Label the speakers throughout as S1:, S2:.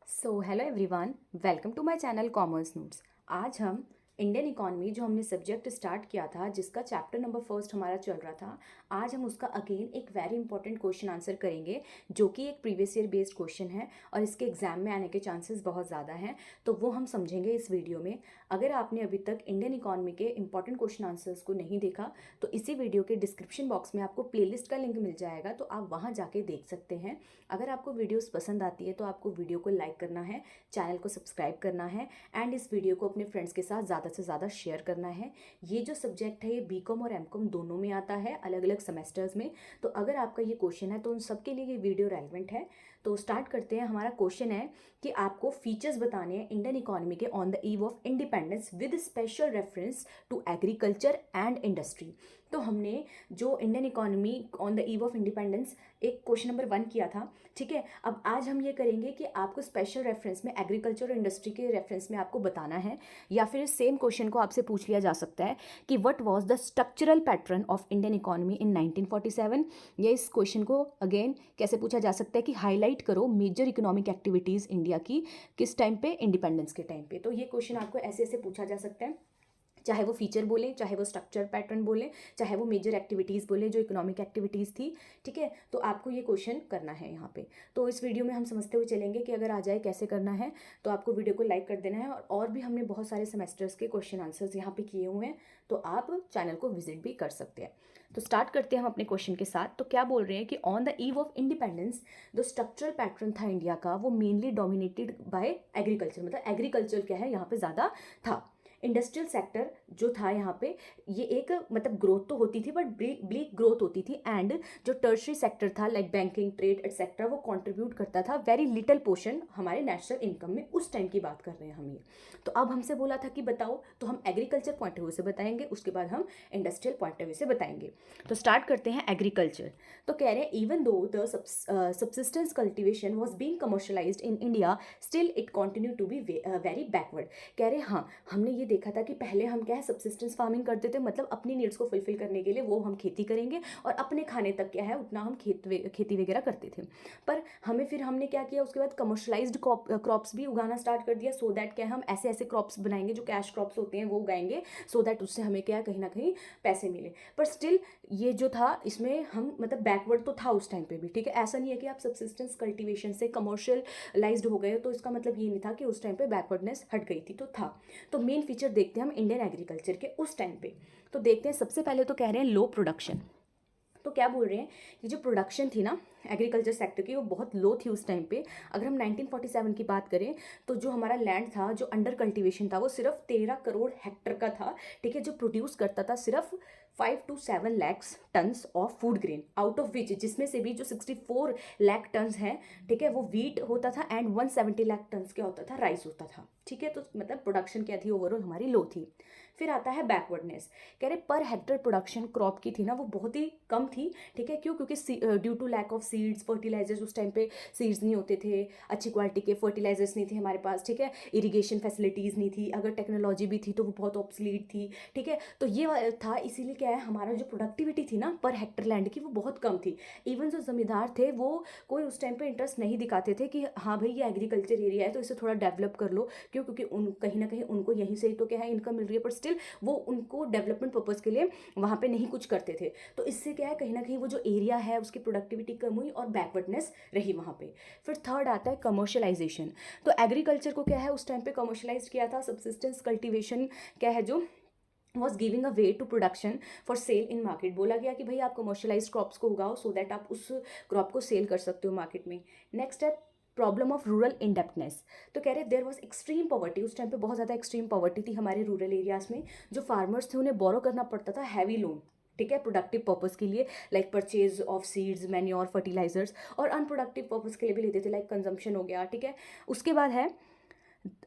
S1: Hello everyone, welcome to my channel commerce notes. आज हम Indian economy जो हमने सब्जेक्ट स्टार्ट किया था, जिसका चैप्टर नंबर फर्स्ट हमारा चल रहा था, आज हम उसका अगेन एक वेरी इंपॉर्टेंट क्वेश्चन आंसर करेंगे, जो कि एक प्रीवियस ईयर बेस्ड क्वेश्चन है और इसके एग्जाम में आने के चांसेस बहुत ज़्यादा हैं। तो वो हम समझेंगे इस वीडियो में। अगर आपने अभी तक इंडियन इकोनॉमी के इंपॉर्टेंट क्वेश्चन आंसर्स को नहीं देखा, तो इसी वीडियो के डिस्क्रिप्शन बॉक्स में आपको प्लेलिस्ट का लिंक मिल जाएगा, तो आप वहाँ जाके देख सकते हैं। अगर आपको वीडियोस पसंद आती है तो आपको वीडियो को लाइक करना है, चैनल को सब्सक्राइब करना है एंड इस वीडियो को अपने फ्रेंड्स के साथ ज़्यादा से ज़्यादा शेयर करना है। ये जो सब्जेक्ट है ये बीकॉम और एमकॉम दोनों में आता है, अलग अलग सेमेस्टर्स में। तो अगर आपका ये क्वेश्चन है तो उन सबके लिए ये वीडियो रेलिवेंट है। तो स्टार्ट करते हैं। हमारा क्वेश्चन है कि आपको फीचर्स बताने हैं इंडियन इकोनॉमी के on the eve of independence with special reference to agriculture and industry. तो हमने जो Indian economy on the eve of independence एक क्वेश्चन नंबर 1 किया था, ठीक है। अब आज हम ये करेंगे कि आपको स्पेशल रेफरेंस में एग्रीकल्चर और इंडस्ट्री के रेफरेंस में आपको बताना है, या फिर सेम क्वेश्चन को आपसे पूछ लिया जा सकता है कि what was the structural pattern of Indian economy in 1947। या इस क्वेश्चन को अगेन कैसे पूछा जा सकता है कि हाईलाइट करो मेजर इकोनॉमिक एक्टिविटीज़ इंडिया की किस टाइम पे, इंडिपेंडेंस के टाइम पे। तो ये क्वेश्चन आपको ऐसे ऐसे पूछा जा सकता है, चाहे वो फीचर बोलें, चाहे वो स्ट्रक्चर पैटर्न बोलें, चाहे वो मेजर एक्टिविटीज़ बोलें जो इकोनॉमिक एक्टिविटीज़ थी, ठीक है। तो आपको ये क्वेश्चन करना है यहाँ पे। तो इस वीडियो में हम समझते हुए चलेंगे कि अगर आ जाए कैसे करना है। तो आपको वीडियो को लाइक कर देना है, और भी हमने बहुत सारे सेमेस्टर्स के क्वेश्चन आंसर्स यहाँ पे किए हुए हैं, तो आप चैनल को विजिट भी कर सकते हैं। तो स्टार्ट करते हैं हम अपने क्वेश्चन के साथ। तो क्या बोल रहे हैं कि on the eve of independence जो स्ट्रक्चरल पैटर्न था इंडिया का, वो मेनली डोमिनेटेड बाय एग्रीकल्चर, मतलब एग्रीकल्चर क्या है यहाँ पे ज़्यादा था। इंडस्ट्रियल सेक्टर जो था यहाँ पे, ये एक मतलब ग्रोथ तो होती थी बट ब्लीक ग्रोथ होती थी। एंड जो टर्शरी सेक्टर था लाइक बैंकिंग, ट्रेड एटसेट्रा, वो कंट्रीब्यूट करता था वेरी लिटिल पोर्शन हमारे नेशनल इनकम में। उस टाइम की बात कर रहे हैं हम ये। तो अब हमसे बोला था कि बताओ, तो हम एग्रीकल्चर पॉइंट ऑफ व्यू से बताएंगे, उसके बाद हम इंडस्ट्रियल पॉइंट ऑफ व्यू से बताएंगे। तो स्टार्ट करते हैं एग्रीकल्चर। तो कह रहे हैं even though the subsistence cultivation was being commercialised in India, still it continue to be very backward. कह रहे हाँ, हमने ये देखा था कि पहले हम क्या है सब्सिस्टेंस फार्मिंग करते थे, मतलब अपनी नीड्स को फुलफिल करने के लिए वो हम खेती करेंगे और अपने खाने तक क्या है उतना हम खेती वगैरह करते थे। पर हमने क्या किया, उसके बाद कमर्शलाइज्ड क्रॉप्स भी उगाना स्टार्ट कर दिया, सो दैट क्या है हम ऐसे ऐसे क्रॉप्स बनाएंगे जो कैश क्रॉप्स होते हैं वो उगाएंगे, सो दैट उससे हमें क्या है कहीं ना कहीं पैसे मिले। पर स्टिल ये जो था इसमें हम मतलब बैकवर्ड तो था उस टाइम पे भी, ठीक है। ऐसा नहीं है कि आप सब्सिस्टेंस कल्टीवेशन से कमर्शियलाइज्ड हो गए तो इसका मतलब ये नहीं था कि उस टाइम पे बैकवर्डनेस हट गई थी, तो था। तो मेन फीचर देखते हैं हम इंडियन एग्रीकल्चर के उस टाइम पे। तो देखते हैं, सबसे पहले तो कह रहे हैं लो प्रोडक्शन। तो क्या बोल रहे हैं कि जो प्रोडक्शन थी ना एग्रीकल्चर सेक्टर की, वो बहुत लो थी उस टाइम पे। अगर हम 1947 की बात करें तो जो हमारा लैंड था जो अंडर कल्टीवेशन था वो सिर्फ 13 करोड़ हेक्टर का था, ठीक है, जो प्रोड्यूस करता था सिर्फ 5 to 7 lakhs tons of food grain, out of which जिसमें से भी जो 64 लाख टन्स हैं, ठीक है, वो वीट होता था एंड 170 लाख टन्स क्या होता था, राइस होता था, ठीक है। तो मतलब प्रोडक्शन क्या थी ओवरऑल हमारी लो थी। फिर आता है बैकवर्डनेस। कह रहे पर हेक्टर प्रोडक्शन क्रॉप की थी ना वो बहुत ही कम थी, ठीक है। क्यों? क्योंकि due to lack of seeds, fertilisers, उस टाइम पे सीड्स नहीं होते थे, अच्छी क्वालिटी के फर्टिलाइजर्स नहीं थे हमारे पास, ठीक है। इरिगेशन फैसिलिटीज़ नहीं थी, अगर टेक्नोलॉजी भी थी तो वो बहुत ऑब्सलीट थी, ठीक है। तो ये था, इसीलिए क्या है हमारा जो प्रोडक्टिविटी थी ना पर हेक्टर लैंड की वो बहुत कम थी। इवन जो जमींदार थे वो कोई उस टाइम पे इंटरेस्ट नहीं दिखाते थे कि हाँ भाई ये एग्रीकल्चर एरिया है तो इसे थोड़ा डेवलप कर लो। क्यों? क्योंकि उन कहीं ना कहीं उनको यहीं से ही तो क्या है इनकम मिल रही है, पर स्टिल वो उनको डेवलपमेंट पर्पज़ के लिए वहाँ पे नहीं कुछ करते थे। तो इससे क्या है कहीं ना कहीं वो जो एरिया है उसकी प्रोडक्टिविटी कम हुई और बैकवर्डनेस रही वहाँ पे। फिर थर्ड आता है कमर्शलाइजेशन। तो एग्रीकल्चर को क्या है उस टाइम पे कमर्शलाइज किया था, सब्सिस्टेंस कल्टीवेशन क्या है जो was giving a way to production for sale in market. बोला गया कि भाई आप कमर्शलाइज क्रॉप्स को उगाओ सो दैट आप उस क्रॉप को सेल कर सकते हो मार्केट में। नेक्स्ट है प्रॉब्लम ऑफ रूरल इंडेप्टनेस। तो कह रहे देयर वॉज एक्सट्रीम पॉवर्टी, उस टाइम पे बहुत ज़्यादा एक्सट्रीम पॉवर्टी थी हमारे रूरल एरियाज़ में। जो फार्मर्स थे उन्हें बोरो करना पड़ता था हैवी लोन, ठीक है, प्रोडक्टिव पर्पज़ के लिए like purchase of seeds, manure, fertilisers, और अनप्रोडक्टिव पर्पज़ के लिए भी लेते थे लाइक कंजम्पशन हो गया, ठीक है। उसके बाद है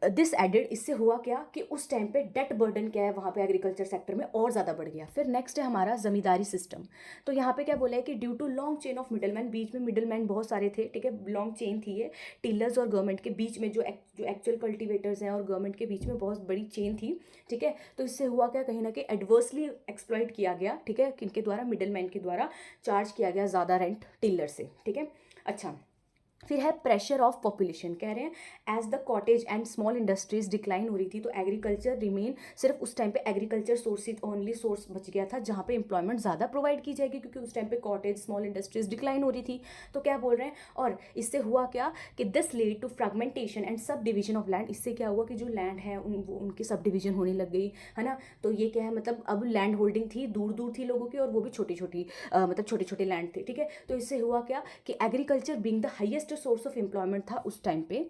S1: दिस एडेड, इससे हुआ क्या कि उस टाइम पे डेट बर्डन क्या है वहाँ पे एग्रीकल्चर सेक्टर में और ज़्यादा बढ़ गया। फिर नेक्स्ट है हमारा जमींदारी सिस्टम। तो यहाँ पे क्या बोला है कि due to long chain of middleman, बीच में मिडलमैन बहुत सारे थे, ठीक है, लॉन्ग चेन थी ये, टिलर्स और गवर्नमेंट के बीच में जो एक्चुअल कल्टिवेटर्स हैं और गवर्नमेंट के बीच में बहुत बड़ी चेन थी, ठीक है। तो इससे हुआ क्या कहीं ना कहीं एडवर्सली एक्सप्लॉइट किया गया, ठीक है, किनके द्वारा, मिडलमैन के द्वारा चार्ज किया गया ज़्यादा रेंट टिलर से, ठीक है। अच्छा, फिर है प्रेशर ऑफ पॉपुलेशन, कह रहे हैं as the cottage and small industries decline हो रही थी तो एग्रीकल्चर रिमेन, सिर्फ उस टाइम पे एग्रीकल्चर सोर्स ओनली सोर्स बच गया था जहाँ पे एम्प्लॉयमेंट ज़्यादा प्रोवाइड की जाएगी, क्योंकि उस टाइम पे कॉटेज स्मॉल इंडस्ट्रीज डिक्लाइन हो रही थी। तो क्या बोल रहे हैं, और इससे हुआ क्या कि this lead to fragmentation and subdivision of land, इससे क्या हुआ कि जो लैंड है उनकी सब डिविजन होने लग गई, है ना। तो ये क्या है, मतलब अब लैंड होल्डिंग थी, दूर दूर थी लोगों की, और वो भी छोटी छोटी मतलब छोटे छोटे लैंड थे, ठीक है। तो इससे हुआ क्या कि agriculture being the highest source of employment था उस टाइम पे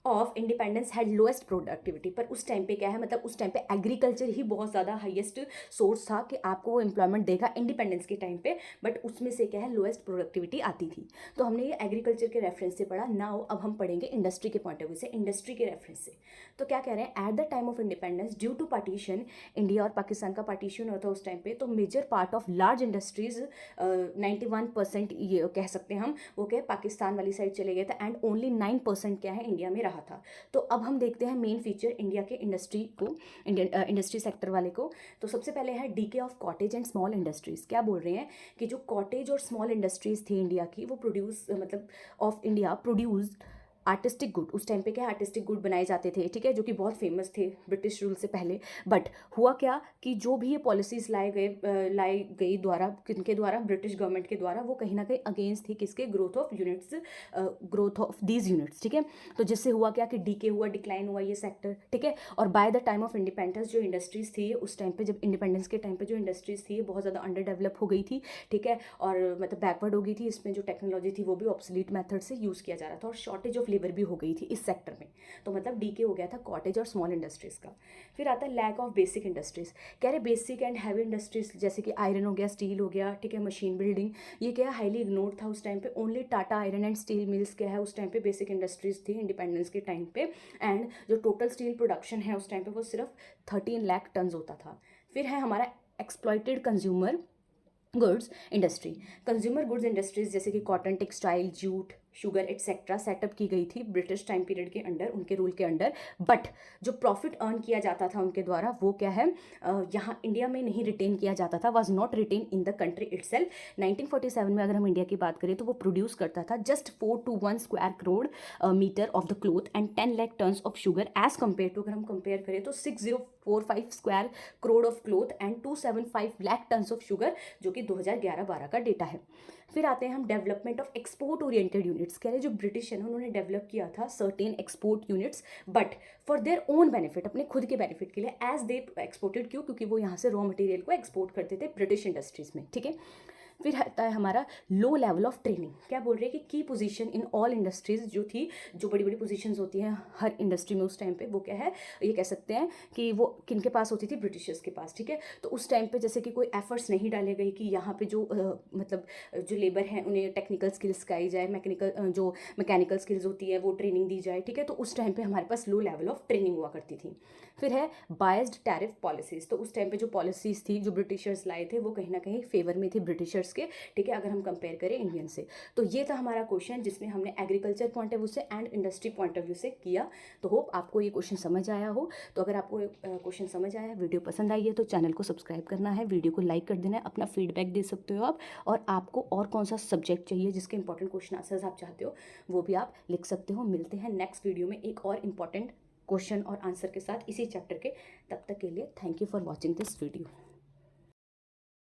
S1: of independence had lowest productivity, पर उस टाइम पे क्या है, मतलब उस टाइम पे एग्रीकल्चर ही बहुत ज़्यादा हाईएस्ट सोर्स था कि आपको वो एम्प्लॉयमेंट देगा इंडिपेंडेंस के टाइम पे, बट उसमें से क्या है लोएस्ट प्रोडक्टिविटी आती थी। तो हमने ये एग्रीकल्चर के रेफरेंस से पढ़ा। नाउ अब हम पढ़ेंगे इंडस्ट्री के पॉइंट ऑफ व्यू से, इंडस्ट्री के रेफरेंस से। तो क्या कह रहे हैं, at the time of independence due to partition, India और पाकिस्तान का पार्टीशन हुआ था उस टाइम पे, तो major part of large industries 91% ये कह सकते हैं हम, वो क्या पाकिस्तान वाली साइड चले गए थे, एंड ओनली 9% क्या है इंडिया में रहा था। तो अब हम देखते हैं मेन फीचर इंडिया के इंडस्ट्री को, इंडियन इंडस्ट्री सेक्टर वाले को। तो सबसे पहले है DK of cottage and small industries. क्या बोल रहे हैं कि जो कॉटेज और स्मॉल इंडस्ट्रीज थी इंडिया की, वो प्रोड्यूस मतलब of India produced artistic good. उस टाइम पे क्या आर्टिस्टिक गुड बनाए जाते थे, ठीक है, जो कि बहुत फेमस थे ब्रिटिश रूल से पहले। बट हुआ क्या कि जो भी ये पॉलिसीज लाई गई द्वारा, किनके द्वारा, ब्रिटिश गवर्नमेंट के द्वारा, वो कहीं ना कहीं अगेंस्ट थी किसके, growth of units, growth of these units, ठीक है। तो जिससे हुआ क्या कि डीके हुआ, डिक्लाइन हुआ ये सेक्टर, ठीक है। और by the time of independence जो इंडस्ट्रीज थी उस टाइम पे, जब इंडिपेंडेंस के टाइम पे जो इंडस्ट्रीज थी बहुत ज़्यादा अंडर डेवलप हो गई थी, ठीक है, और मतलब बैकवर्ड हो गई थी। इसमें जो टेक्नोलॉजी थी वो भी ऑब्सोलीट मेथड से यूज़ किया जा रहा था, और शॉर्टेज ऑफ लेबर भी हो गई थी इस सेक्टर में। तो मतलब डीके हो गया था कॉटेज और स्मॉल इंडस्ट्रीज का। फिर आता है लैक ऑफ बेसिक इंडस्ट्रीज। कह रहे बेसिक एंड हैवी इंडस्ट्रीज जैसे कि आयरन हो गया, स्टील हो गया, ठीक है, मशीन बिल्डिंग, ये क्या हाईली इग्नोर्ड था उस टाइम पे। Only Tata iron and steel mills क्या है उस टाइम पे बेसिक इंडस्ट्रीज थी इंडिपेंडेंस के टाइम पे, एंड जो टोटल स्टील प्रोडक्शन है उस टाइम पे वो सिर्फ 13 लाख टन होता था। फिर है हमारा exploited consumer goods industry. Consumer goods industries जैसे कि cotton, textile, jute, sugar etcetera setup की गई थी ब्रिटिश टाइम पीरियड के अंडर, उनके रूल के अंडर। बट जो प्रॉफिट अर्न किया जाता था उनके द्वारा वो क्या है, यहाँ इंडिया में नहीं रिटेन किया जाता था, was not retain in the country itself. 1947 में अगर हम इंडिया की बात करें तो वो प्रोड्यूस करता था just 4 to 1 square crore metre of the cloth and 10 lakh tons of sugar, as compare to, अगर हम कंपेयर करें तो 6045 square crore of cloth and 275 lakh tons of sugar, जो कि 2011-12 का डेटा है। फिर आते हैं हम development of export oriented units. कह रहे जो ब्रिटिश है ना उन्होंने डेवलप किया था certain export units, but for their own benefit, अपने खुद के बेनिफिट के लिए, एज दे एक्सपोर्टेड, क्यों, क्योंकि वो यहाँ से रॉ मटेरियल को एक्सपोर्ट करते थे ब्रिटिश इंडस्ट्रीज में, ठीक है। फिर आता है हमारा लो लेवल ऑफ ट्रेनिंग। क्या बोल रहे हैं कि की पोजीशन इन ऑल इंडस्ट्रीज जो थी, जो बड़ी बड़ी पोजीशंस होती हैं हर इंडस्ट्री में उस टाइम पे, वो क्या है, ये कह सकते हैं कि वो किनके पास होती थी, ब्रिटिशर्स के पास, ठीक है। तो उस टाइम पे जैसे कि कोई एफर्ट्स नहीं डाले गए कि यहाँ पे जो मतलब जो लेबर हैं उन्हें टेक्निकल स्किल्स सिखाई जाए, जो मैकेनिकल स्किल्स होती है वो ट्रेनिंग दी जाए, ठीक है। तो उस टाइम पे हमारे पास लो लेवल ऑफ ट्रेनिंग हुआ करती थी। फिर है बायस्ड टैरिफ पॉलिसीज। तो उस टाइम पे जो पॉलिसीज थी जो ब्रिटिशर्स लाए थे वो कहीं ना कहीं फेवर में थी ब्रिटिशर्स के, ठीक है, अगर हम कंपेयर करें इंडियन से। तो ये था हमारा क्वेश्चन जिसमें हमने एग्रीकल्चर पॉइंट ऑफ व्यू से and industry point of view से किया। तो होप आपको ये क्वेश्चन समझ आया हो। तो अगर आपको क्वेश्चन समझ आया, वीडियो पसंद आई है तो चैनल को सब्सक्राइब करना है, वीडियो को लाइक कर देना है, अपना फीडबैक दे सकते हो आप, और आपको और कौन सा सब्जेक्ट चाहिए जिसके इंपॉर्टेंट क्वेश्चन आंसर्स आप चाहते हो वो भी आप लिख सकते हो। मिलते हैं नेक्स्ट वीडियो में एक और इंपॉर्टेंट क्वेश्चन और आंसर के साथ इसी चैप्टर के। तब तक के लिए thank you for watching this video.